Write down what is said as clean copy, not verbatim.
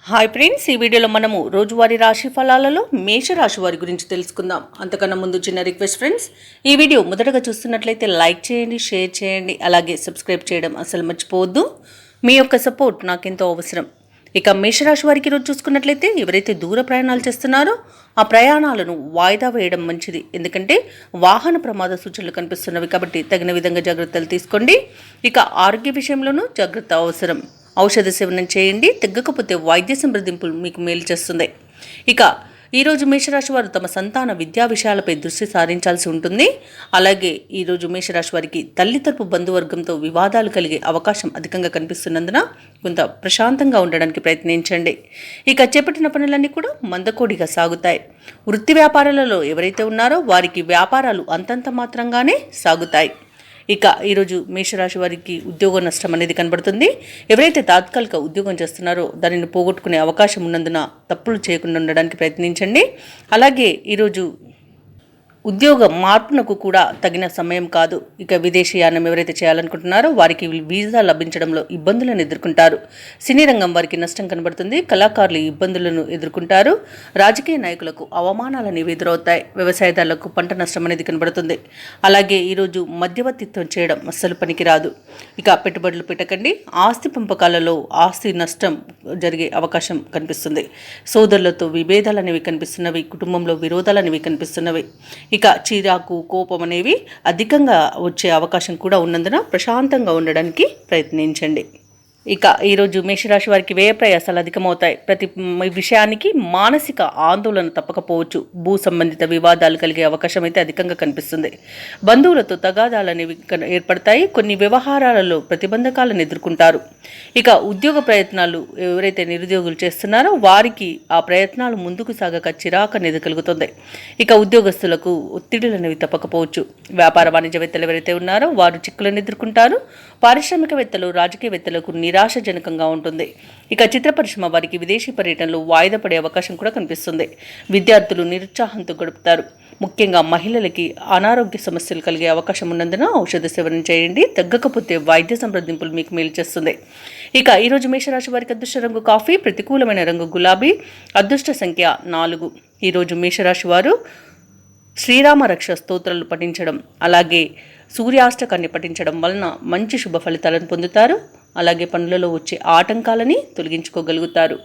Hi friends, ఈ వీడియోలో మనము రోజువారీ రాశి ఫలాలలో మేషరాశి వారి గురించి తెలుసుకుందాం. అంతకన్నా ముందు చిన్న రిక్వెస్ట్ ఫ్రెండ్స్, ఈ వీడియో మొదటగా చూస్తున్నట్లయితే లైక్ చేయండి, షేర్ చేయండి, అలాగే సబ్స్క్రైబ్ చేయడం అసలు మర్చిపోవద్దు. మీ యొక్క సపోర్ట్ నాకెంతో అవసరం. ఇక మేషరాశి వారికి ఈరోజు చూసుకున్నట్లయితే ఎవరైతే దూర ప్రయాణాలు చేస్తున్నారో ఆ ప్రయాణాలను వాయిదా వేయడం మంచిది. ఎందుకంటే వాహన ప్రమాద సూచనలు కనిపిస్తున్నవి కాబట్టి తగిన విధంగా జాగ్రత్తలు తీసుకోండి. ఇక ఆరోగ్య విషయంలోనూ జాగ్రత్త అవసరం. ఔషధ సేవనం చేయండి, తగ్గకపోతే వైద్య సంప్రదింపులు మీకు మేలు చేస్తుంది. ఇక ఈరోజు మేషరాశి వారు తమ సంతాన విద్యా విషయాలపై దృష్టి సారించాల్సి ఉంటుంది. అలాగే ఈరోజు మేషరాశి వారికి తల్లి తరపు బంధువర్గంతో వివాదాలు కలిగే అవకాశం అధికంగా కనిపిస్తున్నందున కొంత ప్రశాంతంగా ఉండడానికి ప్రయత్నించండి. ఇక చేపట్టిన పనులన్నీ కూడా మందకోడిగా సాగుతాయి. వృత్తి వ్యాపారాలలో ఎవరైతే ఉన్నారో వారికి వ్యాపారాలు అంతంత మాత్రంగానే సాగుతాయి. ఇక ఈరోజు మేషరాశి వారికి ఉద్యోగ నష్టం అనేది కనబడుతుంది. ఎవరైతే తాత్కాలిక ఉద్యోగం చేస్తున్నారో దానిని పోగొట్టుకునే అవకాశం ఉన్నందున తప్పులు చేయకుండా ఉండడానికి ప్రయత్నించండి. అలాగే ఈరోజు ఉద్యోగ మార్పునకు కూడా తగిన సమయం కాదు. ఇక విదేశీయానం ఎవరైతే చేయాలనుకుంటున్నారో వారికి వీసా లభించడంలో ఇబ్బందులను ఎదుర్కొంటారు. సినీ రంగం వారికి నష్టం కనబడుతుంది. కళాకారులు ఇబ్బందులను ఎదుర్కొంటారు. రాజకీయ నాయకులకు అవమానాలను ఎదురవుతాయి. వ్యవసాయదారులకు పంట నష్టం అనేది కనబడుతుంది. అలాగే ఈరోజు మధ్యవర్తిత్వం చేయడం అస్సలు పనికిరాదు. ఇక పెట్టుబడులు పెట్టకండి. ఆస్తి పంపకాలలో ఆస్తి నష్టం జరిగే అవకాశం కనిపిస్తుంది. సోదరులతో విభేదాలు అనేవి కనిపిస్తున్నవి. కుటుంబంలో విరోధాలు అనేవి కనిపిస్తున్నవి. ఇక చిరాకు, కోపం అనేవి అధికంగా వచ్చే అవకాశం కూడా ఉన్నందున ప్రశాంతంగా ఉండడానికి ప్రయత్నించండి. ఇక ఈరోజు మేషరాశి వారికి వ్యయ ప్రయాసాలు అధికమవుతాయి. ప్రతి విషయానికి మానసిక ఆందోళన తప్పకపోవచ్చు. భూ సంబంధిత వివాదాలు కలిగే అవకాశం అయితే అధికంగా కనిపిస్తుంది. బంధువులతో తగాదాలు అనేవి ఏర్పడతాయి. కొన్ని వ్యవహారాలలో ప్రతిబంధకాలను ఎదుర్కొంటారు. ఇక ఉద్యోగ ప్రయత్నాలు ఎవరైతే నిరుద్యోగులు చేస్తున్నారో వారికి ఆ ప్రయత్నాలు ముందుకు సాగక చిరాకు అనేది కలుగుతుంది. ఇక ఉద్యోగస్తులకు ఒత్తిడులు అనేవి తప్పకపోవచ్చు. వ్యాపార వాణిజ్యవేత్తలు ఎవరైతే ఉన్నారో వారు చిక్కులను ఎదుర్కొంటారు. పారిశ్రామికవేత్తలు, రాజకీయవేత్తలకు నిరాశజనకంగా ఉంటుంది. ఇక చిత్ర పరిశ్రమ వారికి విదేశీ పర్యటనలు వాయిదా పడే అవకాశం కూడా కనిపిస్తుంది. విద్యార్థులు నిరుత్సాహంతో గడుపుతారు. ముఖ్యంగా మహిళలకి అనారోగ్య సమస్యలు కలిగే అవకాశం ఉన్నందున ఔషధ సేవనం చేయండి. తగ్గకపోతే వైద్య సంప్రదింపులు మీకు మేలు చేస్తుంది. ఇక ఈరోజు మేషరాశి వారికి అదృష్ట రంగు కాఫీ, ప్రతికూలమైన రంగు గులాబీ, అదృష్ట సంఖ్య 4. ఈరోజు మేషరాశి వారు శ్రీరామ రక్ష స్తోత్రాలు పఠించడం, అలాగే సూర్యాష్టకాన్ని పఠించడం వలన మంచి శుభ ఫలితాలను పొందుతారు. అలాగే పనులలో వచ్చే ఆటంకాలని తొలగించుకోగలుగుతారు.